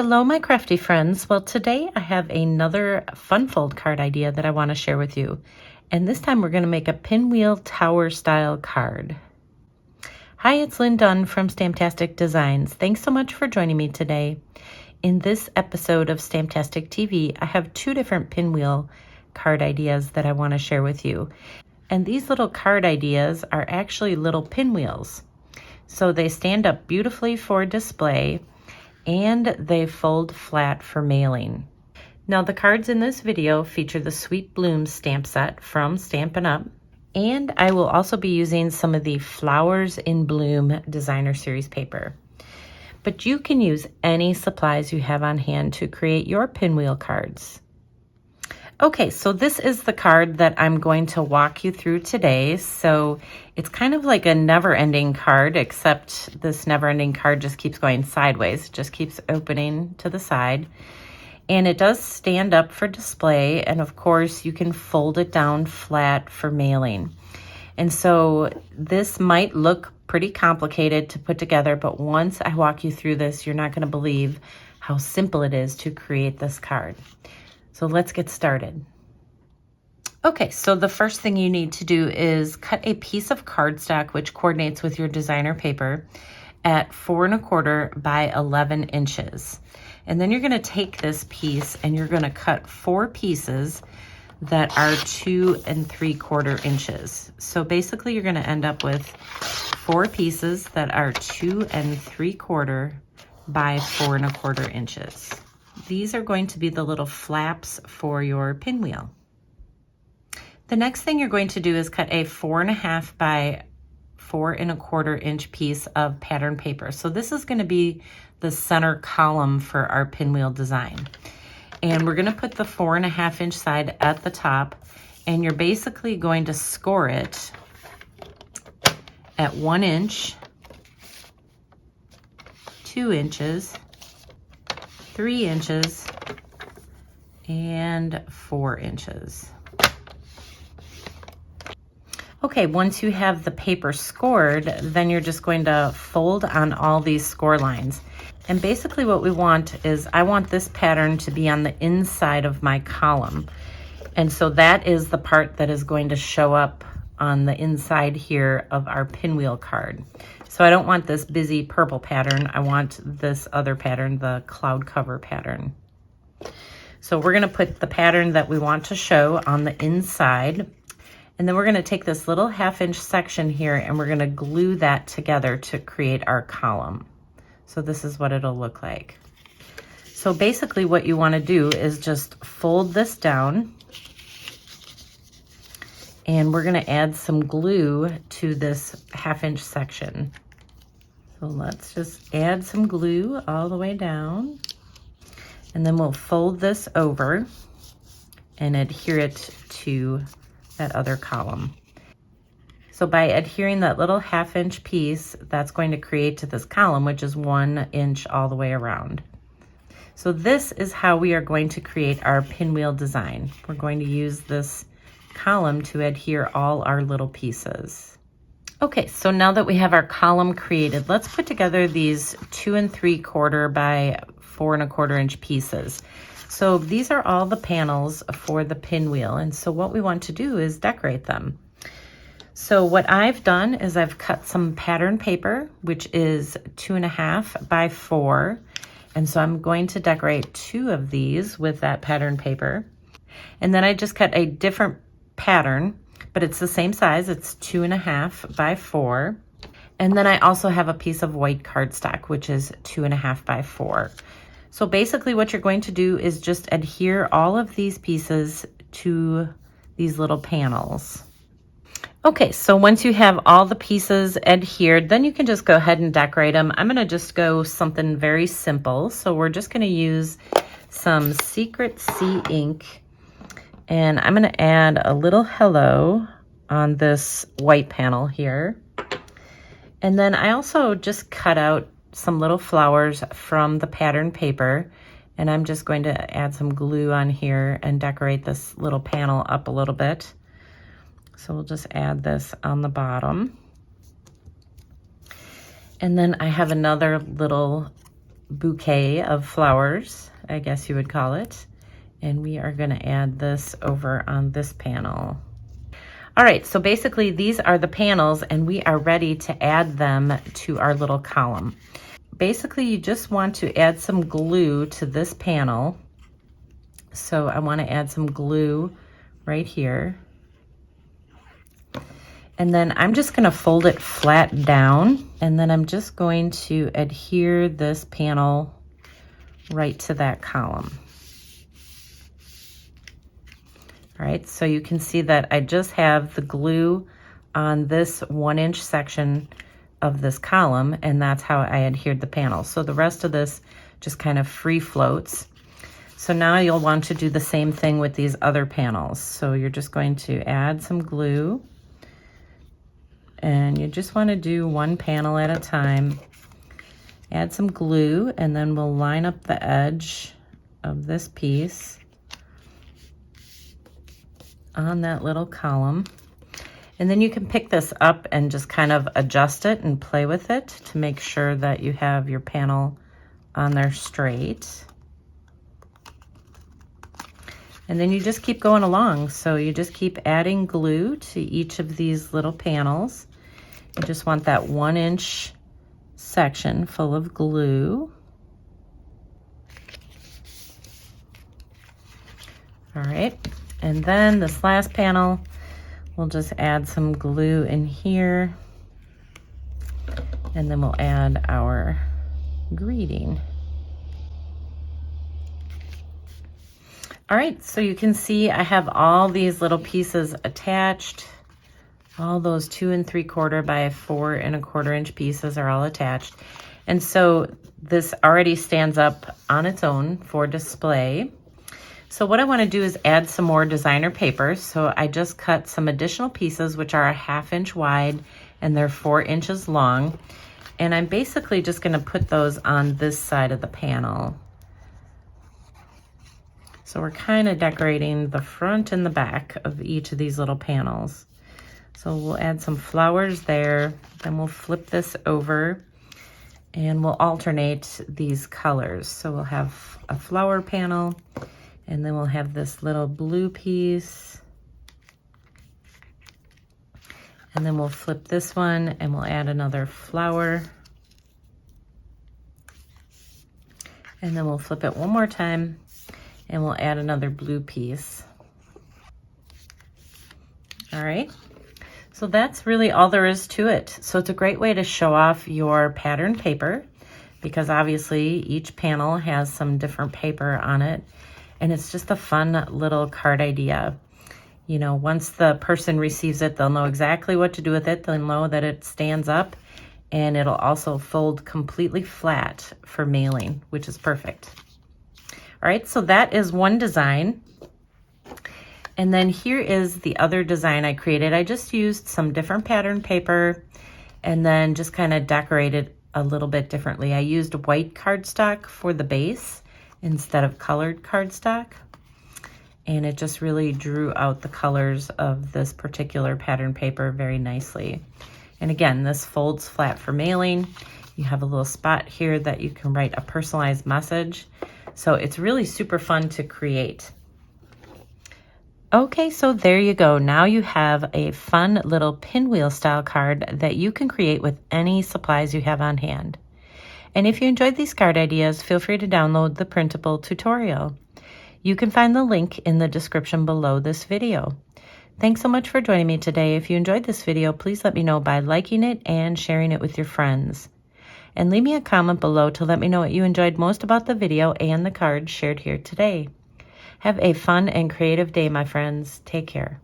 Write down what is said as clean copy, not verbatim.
Hello, my crafty friends. Well, today I have another fun fold card idea that I want to share with you. And this time we're going to make a Pinwheel Tower style card. Hi, it's Lynn Dunn from Stamptastic Designs. Thanks so much for joining me today. In this episode of Stamptastic TV, I have two different pinwheel card ideas that I want to share with you. And these little card ideas are actually little pinwheels. So they stand up beautifully for display, and they fold flat for mailing. Now the cards in this video feature the Sweet Blooms stamp set from Stampin Up, and I will also be using some of the Flowers in Bloom designer series paper. But you can use any supplies you have on hand to create your pinwheel cards. Okay, so this is the card that I'm going to walk you through today. So it's kind of like a never-ending card, except this never-ending card just keeps going sideways. It just keeps opening to the side. And it does stand up for display, and of course you can fold it down flat for mailing. And so this might look pretty complicated to put together, but once I walk you through this, you're not going to believe how simple it is to create this card. So let's get started. Okay, so the first thing you need to do is cut a piece of cardstock which coordinates with your designer paper at 4 1/4 by 11 inches. And then you're going to take this piece and you're going to cut 4 pieces that are 2 3/4 inches. So basically you're going to end up with 4 pieces that are 2 3/4 by 4 1/4 inches. These are going to be the little flaps for your pinwheel. The next thing you're going to do is cut a 4 1/2 by 4 1/4 inch piece of pattern paper. So this is going to be the center column for our pinwheel design. And we're going to put the 4 1/2 inch side at the top, and you're basically going to score it at 1 inch, 2 inches, 3 inches, and 4 inches. Okay, once you have the paper scored, then you're just going to fold on all these score lines. And basically what we want is, I want this pattern to be on the inside of my column. And so that is the part that is going to show up on the inside here of our pinwheel card. So I don't want this busy purple pattern. I want this other pattern, the cloud cover pattern. So we're going to put the pattern that we want to show on the inside. And then we're going to take this little 1/2 inch section here and we're going to glue that together to create our column. So this is what it'll look like. So basically what you want to do is just fold this down, and we're going to add some glue to this 1/2 inch section. So let's just add some glue all the way down, and then we'll fold this over and adhere it to that other column. So by adhering that little 1/2 inch piece, that's going to create to this column, which is 1 inch all the way around. So this is how we are going to create our pinwheel design. We're going to use this column to adhere all our little pieces. Okay, so now that we have our column created, let's put together these 2 3/4 by 4 1/4 inch pieces. So these are all the panels for the pinwheel, and so what we want to do is decorate them. So what I've done is I've cut some pattern paper, which is 2 1/2 by 4, and so I'm going to decorate 2 of these with that pattern paper. And then I just cut a different pattern, but it's the same size. It's 2 1/2 by 4. And then I also have a piece of white cardstock, which is 2 1/2 by 4. So basically what you're going to do is just adhere all of these pieces to these little panels. Okay, so once you have all the pieces adhered, then you can just go ahead and decorate them. I'm going to just go something very simple. So we're just going to use some Secret Sea ink, and I'm going to add a little hello on this white panel here. And then I also just cut out some little flowers from the pattern paper, and I'm just going to add some glue on here and decorate this little panel up a little bit. So we'll just add this on the bottom. And then I have another little bouquet of flowers, I guess you would call it. And we are going to add this over on this panel. All right, so basically these are the panels and we are ready to add them to our little column. Basically, you just want to add some glue to this panel. So I want to add some glue right here. And then I'm just going to fold it flat down, and then I'm just going to adhere this panel right to that column. All right, so you can see that I just have the glue on this 1-inch section of this column, and that's how I adhered the panel. So the rest of this just kind of free floats. So now you'll want to do the same thing with these other panels. So you're just going to add some glue, and you just want to do one panel at a time. Add some glue, and then we'll line up the edge of this piece on that little column. And then you can pick this up and just kind of adjust it and play with it to make sure that you have your panel on there straight. And then you just keep going along. So you just keep adding glue to each of these little panels. You just want that 1-inch section full of glue. All right, and then this last panel, we'll just add some glue in here, and then we'll add our greeting. All right, so you can see I have all these little pieces attached. All those 2 3/4 by 4 1/4 inch pieces are all attached. And so this already stands up on its own for display. So what I want to do is add some more designer paper. So I just cut some additional pieces, which are a 1/2 inch wide and they're 4 inches long. And I'm basically just going to put those on this side of the panel. So we're kind of decorating the front and the back of each of these little panels. So we'll add some flowers there, then we'll flip this over and we'll alternate these colors. So we'll have a flower panel, and then we'll have this little blue piece. And then we'll flip this one and we'll add another flower. And then we'll flip it one more time and we'll add another blue piece. All right. So that's really all there is to it. So it's a great way to show off your pattern paper, because obviously each panel has some different paper on it, and it's just a fun little card idea. You know, once the person receives it, they'll know exactly what to do with it. They'll know that it stands up, and it'll also fold completely flat for mailing, which is perfect. All right, so that is one design. And then here is the other design I created. I just used some different pattern paper and then just kind of decorated a little bit differently. I used white cardstock for the base instead of colored cardstock. And it just really drew out the colors of this particular pattern paper very nicely. And again, this folds flat for mailing. You have a little spot here that you can write a personalized message. So it's really super fun to create. Okay, so there you go. Now you have a fun little pinwheel style card that you can create with any supplies you have on hand. And if you enjoyed these card ideas, feel free to download the printable tutorial. You can find the link in the description below this video. Thanks so much for joining me today. If you enjoyed this video, please let me know by liking it and sharing it with your friends. And leave me a comment below to let me know what you enjoyed most about the video and the cards shared here today. Have a fun and creative day, my friends. Take care.